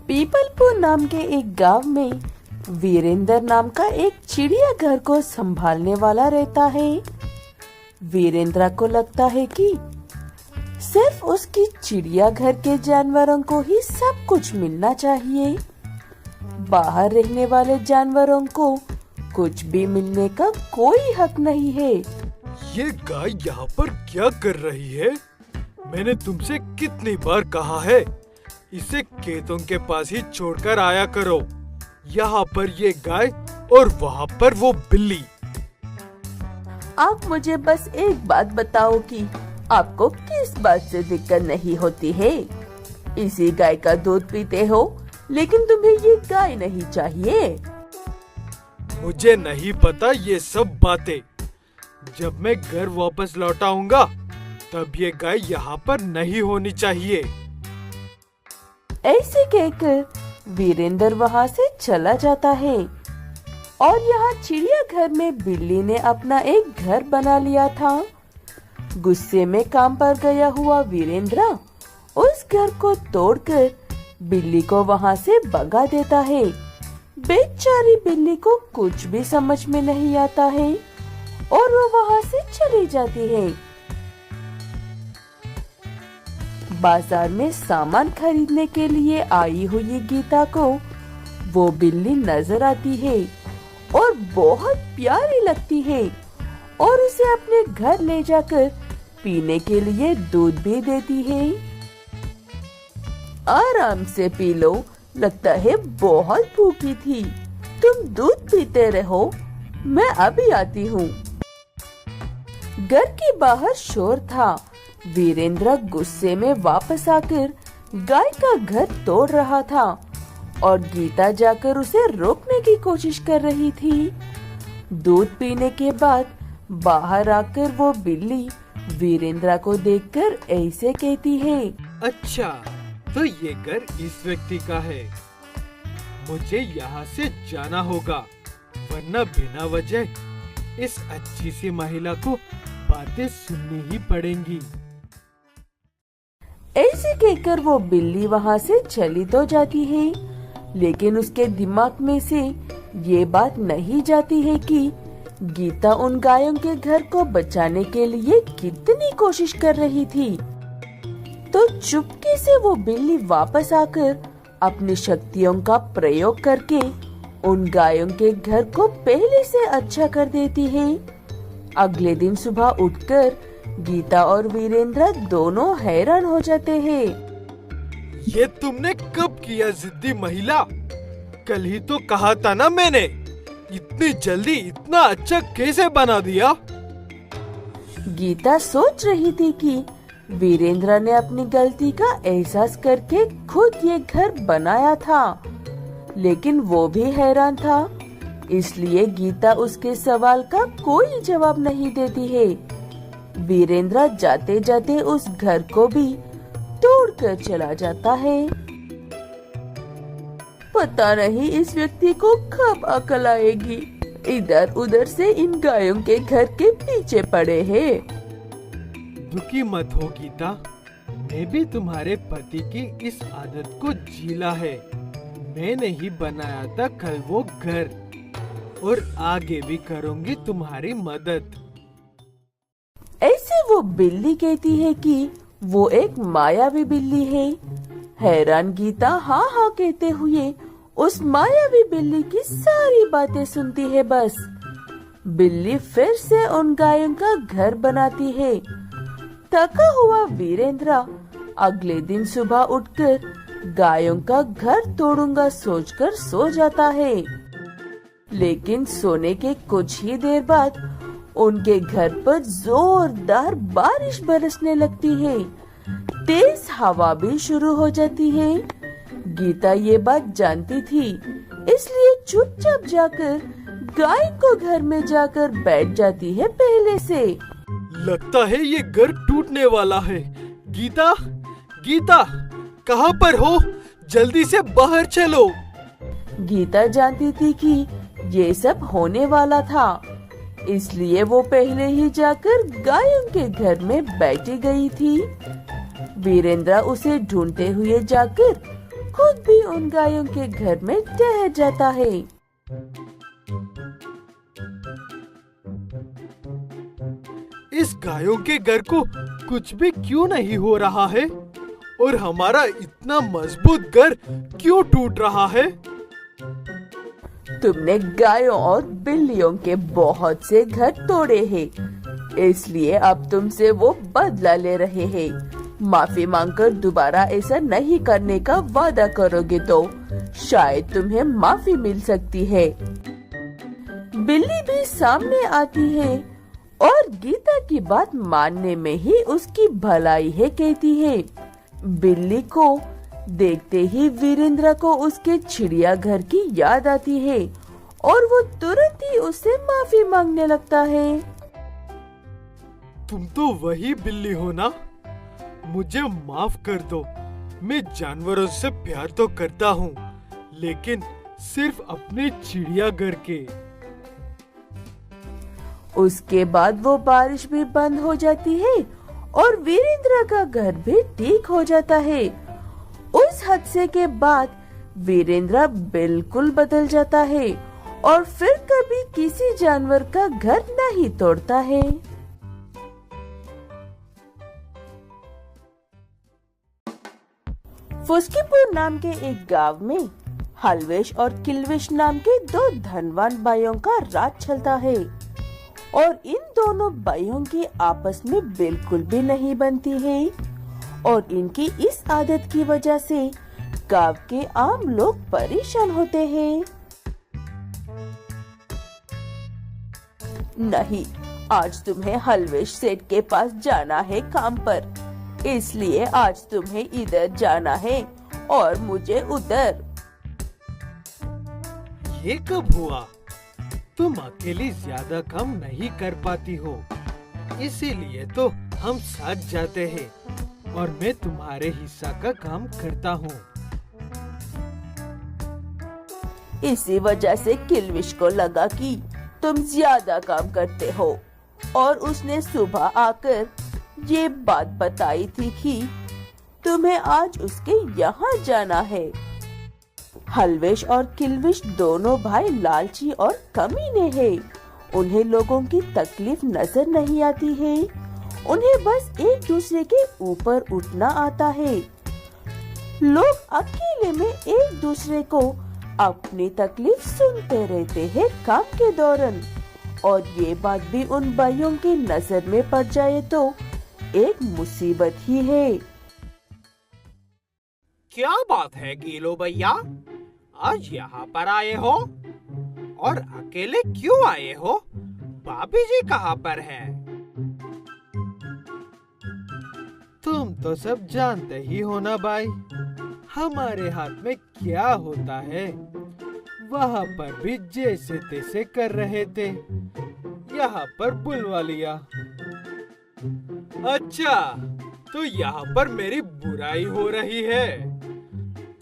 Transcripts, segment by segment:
पीपलपुर नाम के एक गांव में वीरेंद्र नाम का एक चिड़ियाघर को संभालने वाला रहता है। वीरेंद्र को लगता है कि सिर्फ उसकी चिड़ियाघर के जानवरों को ही सब कुछ मिलना चाहिए। बाहर रहने वाले जानवरों को कुछ भी मिलने का कोई हक नहीं है। ये गाय यहाँ पर क्या कर रही है? मैंने तुमसे कितनी बार कहा है इसे खेतों के पास ही छोड़कर आया करो। यहाँ पर ये गाय और वहाँ पर वो बिल्ली। आप मुझे बस एक बात बताओ कि आपको किस बात से दिक्कत नहीं होती है? इसी गाय का दूध पीते हो, लेकिन तुम्हें ये गाय नहीं चाहिए। मुझे नहीं पता ये सब बातें। जब मैं घर वापस लौट आऊंगा तब ये गाय यहाँ पर नहीं होनी चाहिए। ऐसे कहकर वीरेंद्र वहाँ से चला जाता है और यहाँ चिड़ियाघर में बिल्ली ने अपना एक घर बना लिया था। गुस्से में काम पर गया हुआ वीरेंद्र उस घर को तोड़कर बिल्ली को वहाँ से भगा देता है। बेचारी बिल्ली को कुछ भी समझ में नहीं आता है और वो वहाँ से चली जाती है। बाजार में सामान खरीदने के लिए आई हुई गीता को वो बिल्ली नजर आती है और बहुत प्यारी लगती है और उसे अपने घर ले जाकर पीने के लिए दूध भी देती है। आराम से पी लो, लगता है बहुत भूखी थी। तुम दूध पीते रहो, मैं अभी आती हूँ। घर के बाहर शोर था। वीरेंद्र गुस्से में वापस आकर गाय का घर तोड़ रहा था और गीता जाकर उसे रोकने की कोशिश कर रही थी। दूध पीने के बाद बाहर आकर वो बिल्ली वीरेंद्र को देखकर ऐसे कहती है, अच्छा, तो ये घर इस व्यक्ति का है। मुझे यहाँ से जाना होगा, वरना बिना वजह इस अच्छी सी महिला को बातें सुननी ही पड़ेंगी। ऐसे कहकर वो बिल्ली वहाँ से चली तो जाती है, लेकिन उसके दिमाग में से ये बात नहीं जाती है कि गीता उन गायों के घर को बचाने के लिए कितनी कोशिश कर रही थी। तो चुपके से वो बिल्ली वापस आकर अपनी शक्तियों का प्रयोग करके उन गायों के घर को पहले से अच्छा कर देती है। अगले दिन सुबह उठकर गीता और वीरेंद्र दोनों हैरान हो जाते हैं। ये तुमने कब किया जिद्दी महिला? कल ही तो कहा था ना मैंने। इतनी जल्दी इतना अच्छा कैसे बना दिया? गीता सोच रही थी कि वीरेंद्र ने अपनी गलती का एहसास करके खुद ये घर बनाया था, लेकिन वो भी हैरान था। इसलिए गीता उसके सवाल का कोई जवाब नहीं देती है। वीरेंद्र जाते जाते उस घर को भी तोड़कर चला जाता है। पता नहीं इस व्यक्ति को कब अकल आएगी। इधर उधर से इन गायों के घर के पीछे पड़े हैं। दुखी मत हो गीता, मैं भी तुम्हारे पति की इस आदत को झेला है। मैंने ही बनाया था कल वो घर, और आगे भी करूंगी तुम्हारी मदद। ऐसे वो बिल्ली कहती है कि वो एक मायावी बिल्ली है। हैरान गीता हाँ हाँ कहते हुए उस मायावी बिल्ली की सारी बातें सुनती है। बस बिल्ली फिर से उन गायों का घर बनाती है। थका हुआ वीरेंद्र अगले दिन सुबह उठकर गायों का घर तोड़ूंगा सोचकर सो जाता है। लेकिन सोने के कुछ ही देर बाद उनके घर पर जोरदार बारिश बरसने लगती है। तेज हवा भी शुरू हो जाती है। गीता ये बात जानती थी, इसलिए चुपचाप जाकर गाय को घर में जाकर बैठ जाती है पहले से। लगता है ये घर टूटने वाला है। गीता, गीता, कहाँ पर हो? जल्दी से बाहर चलो। गीता जानती थी कि ये सब होने वाला था, इसलिए वो पहले ही जाकर गायों के घर में बैठी गई थी। वीरेंद्र उसे ढूंढते हुए जाकर खुद भी उन गायों के घर में ठहर जाता है। इस गायों के घर को कुछ भी क्यों नहीं हो रहा है और हमारा इतना मजबूत घर क्यों टूट रहा है? तुमने गायों और बिल्लियों के बहुत से घर तोड़े हैं, इसलिए अब तुमसे वो बदला ले रहे हैं। माफी मांगकर दोबारा ऐसा नहीं करने का वादा करोगे तो शायद तुम्हें माफी मिल सकती है। बिल्ली भी सामने आती है और गीता की बात मानने में ही उसकी भलाई है कहती है। बिल्ली को देखते ही वीरेंद्र को उसके चिड़ियाघर की याद आती है और वो तुरंत ही उससे माफी मांगने लगता है। तुम तो वही बिल्ली हो ना? मुझे माफ कर दो। मैं जानवरों से प्यार तो करता हूँ, लेकिन सिर्फ अपने चिड़ियाघर के। उसके बाद वो बारिश भी बंद हो जाती है और वीरेंद्र का घर भी ठीक हो जाता है। उस हादसे के बाद वीरेंद्र बिल्कुल बदल जाता है और फिर कभी किसी जानवर का घर नहीं तोड़ता है। फुस्कीपुर नाम के एक गांव में हलवेश और किल्विश नाम के दो धनवान भाइयों का राज चलता है और इन दोनों भाइयों की आपस में बिल्कुल भी नहीं बनती है और इनकी इस आदत की वजह से गांव के आम लोग परेशान होते हैं। नहीं, आज तुम्हें हलवेश सेठ के पास जाना है काम पर, इसलिए आज तुम्हें इधर जाना है और मुझे उधर। ये कब हुआ? तुम अकेली ज्यादा काम नहीं कर पाती हो, इसीलिए तो हम साथ जाते हैं और मैं तुम्हारे हिस्सा का काम करता हूँ। इसी वजह से किल्विश को लगा कि तुम ज्यादा काम करते हो और उसने सुबह आकर ये बात बताई थी कि तुम्हें आज उसके यहाँ जाना है। हलवेश और किल्विश दोनों भाई लालची और कमीने हैं। उन्हें लोगों की तकलीफ नजर नहीं आती है, उन्हें बस एक दूसरे के ऊपर उठना आता है। लोग अकेले में एक दूसरे को अपनी तकलीफ सुनते रहते हैं काम के दौरान, और ये बात भी उन भाइयों की नजर में पड़ जाए तो एक मुसीबत ही है। क्या बात है गीलो भैया, आज यहाँ पर आए हो और अकेले क्यों आए हो? भाभी जी कहाँ पर है? तुम तो सब जानते ही हो ना भाई, हमारे हाथ में क्या होता है। वहाँ पर भी जैसे तैसे कर रहे थे, यहाँ पर बुलवा लिया। अच्छा, तो यहाँ पर मेरी बुराई हो रही है।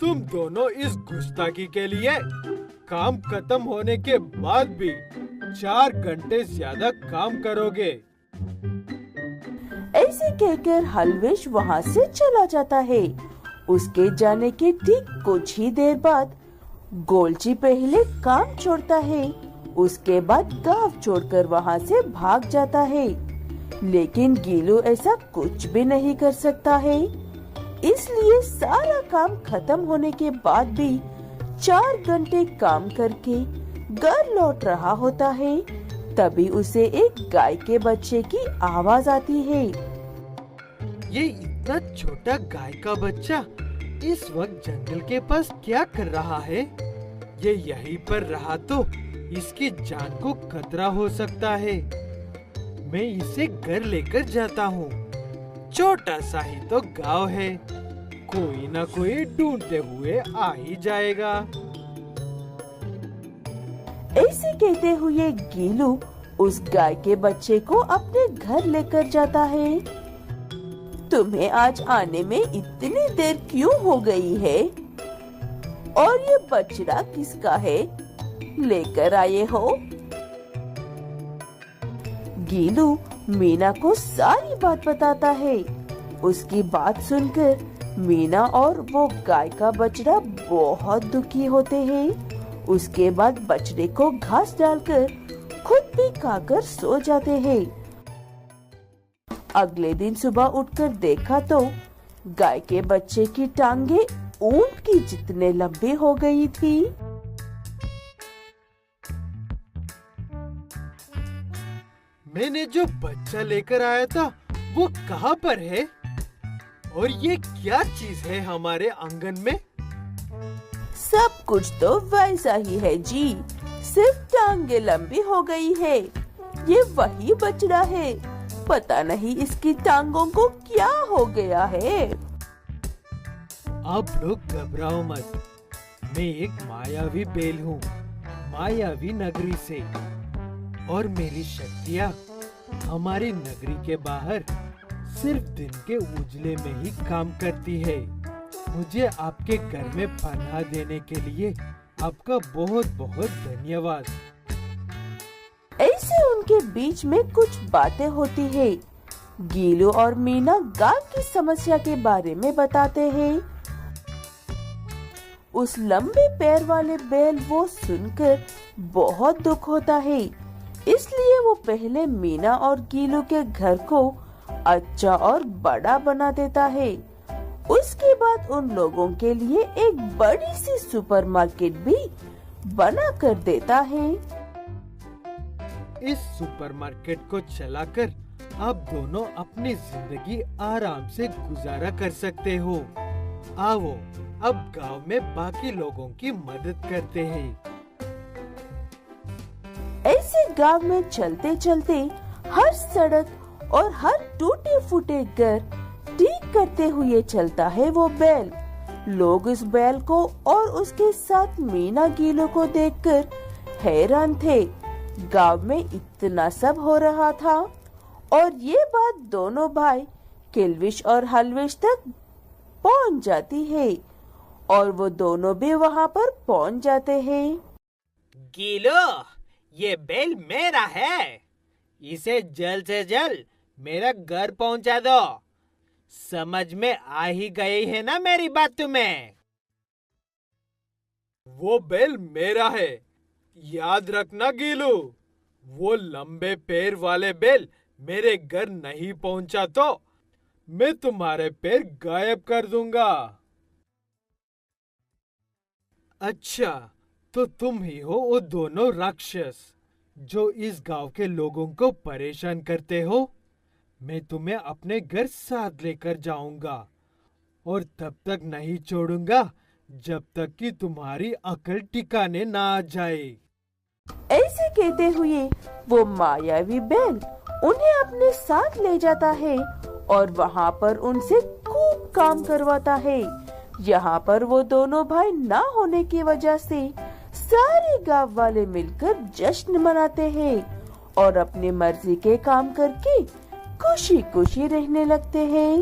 तुम दोनों इस गुस्ताखी के लिए काम खत्म होने के बाद भी 4 घंटे ज्यादा काम करोगे। ऐसे कहकर हलवेश वहाँ से चला जाता है। उसके जाने के ठीक कुछ ही देर बाद गोलची पहले काम छोड़ता है, उसके बाद गांव छोड़कर वहाँ से भाग जाता है। लेकिन गीलू ऐसा कुछ भी नहीं कर सकता है, इसलिए सारा काम खत्म होने के बाद भी 4 घंटे काम करके घर लौट रहा होता है। तभी उसे एक गाय के बच्चे की आवाज आती है। ये इतना छोटा गाय का बच्चा इस वक्त जंगल के पास क्या कर रहा है? ये यहीं पर रहा तो इसकी जान को खतरा हो सकता है। मैं इसे घर लेकर जाता हूँ। छोटा सा ही तो गांव है, कोई ना कोई ढूंढते हुए आ ही जाएगा। ऐसे कहते हुए गीलू उस गाय के बच्चे को अपने घर लेकर जाता है। तुम्हें आज आने में इतनी देर क्यों हो गई है? और ये बछड़ा किसका है? लेकर आए हो? गीलू मीना को सारी बात बताता है। उसकी बात सुनकर मीना और वो गाय का बछड़ा बहुत दुखी होते हैं। उसके बाद बछड़े को घास डालकर खुद भी खाकर सो जाते हैं। अगले दिन सुबह उठकर देखा तो गाय के बच्चे की टांगे ऊंट की जितने लंबी हो गई थी। मैंने जो बच्चा लेकर आया था वो कहाँ पर है? और ये क्या चीज है हमारे आंगन में? सब कुछ तो वैसा ही है जी, सिर्फ टांगे लंबी हो गई है। ये वही बछड़ा है, पता नहीं इसकी टांगों को क्या हो गया है। आप लोग घबराओ मत, मैं एक मायावी बेल हूँ, मायावी नगरी से, और मेरी शक्तियाँ हमारी नगरी के बाहर सिर्फ दिन के उजले में ही काम करती है। मुझे आपके घर में पनाह देने के लिए आपका बहुत बहुत धन्यवाद। ऐसे उनके बीच में कुछ बातें होती है। गीलू और मीना गांव की समस्या के बारे में बताते हैं। उस लंबे पैर वाले बैल वो सुनकर बहुत दुख होता है, इसलिए वो पहले मीना और गीलू के घर को अच्छा और बड़ा बना देता है। उसके बाद उन लोगों के लिए एक बड़ी सी सुपरमार्केट भी बना कर देता है। इस सुपरमार्केट को चलाकर आप दोनों अपनी जिंदगी आराम से गुजारा कर सकते हो। आओ अब गांव में बाकी लोगों की मदद करते हैं। ऐसे गांव में चलते चलते हर सड़क और हर टूटे फूटे घर ठीक करते हुए चलता है वो बैल। लोग इस बैल को और उसके साथ मीना गीलू को देखकर हैरान थे। गांव में इतना सब हो रहा था और ये बात दोनों भाई किल्विश और हलविश तक पहुंच जाती है और वो दोनों भी वहां पर पहुंच जाते हैं। गीलो, ये बैल मेरा है, इसे जल्द से जल्द मेरा घर पहुंचा दो। समझ में आ ही गई है ना मेरी बात तुम्हें? वो बैल मेरा है, याद रखना गीलू। वो लंबे पैर वाले बैल मेरे घर नहीं पहुंचा तो मैं तुम्हारे पैर गायब कर दूंगा। अच्छा, तो तुम ही हो वो दोनों राक्षस जो इस गांव के लोगों को परेशान करते हो। मैं तुम्हें अपने घर साथ लेकर जाऊंगा और तब तक नहीं छोड़ूंगा जब तक कि तुम्हारी अकल ठिकाने ना आ जाए। ऐसे कहते हुए वो मायावी बैल उन्हें अपने साथ ले जाता है और वहाँ पर उनसे खूब काम करवाता है। यहाँ पर वो दोनों भाई ना होने की वजह से सारे गांव वाले मिलकर जश्न मनाते हैं और अपनी मर्जी के काम करके खुशी खुशी रहने लगते हैं।